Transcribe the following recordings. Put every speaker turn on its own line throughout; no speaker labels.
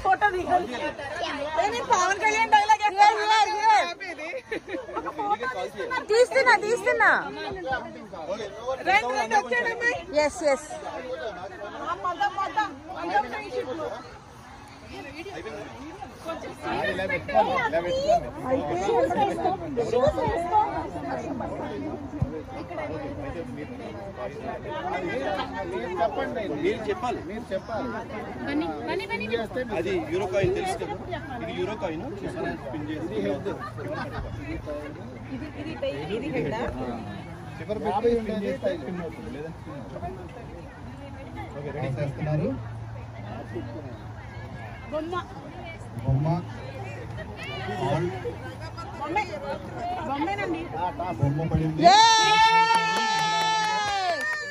Photo पवन कल्याण dialogue తీస్తున్నా yes yes
మీరు చెప్పాలి అది యూరో కాయిన్ తెలుసు కదా ఇది యూరో కాయిన్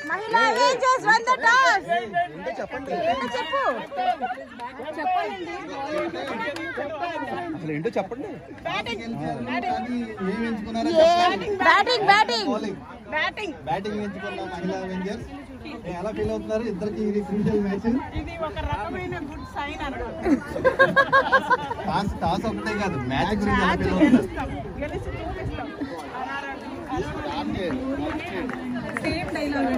మహిళా ఏజెస్ వన్ ద టాస్
చెప్పండి
చెప్పు
అసలు ఏంటో చెప్పండి
బ్యాటింగ్ ఎంచుకున్న మహిళా అవెంజర్స్ ఎలా ఫీల్ అవుతున్నారు? ఇద్దరికి ఇది క్రూషియల్ మ్యాచ్.
ఇది ఒక రకమైన గుడ్ సైన్ అన్నమాట.
టాస్ ఒకటే కాదు, మ్యాచ్ గురించి ఎలా ఫీల్ అవుతున్నారు?
Same dialogue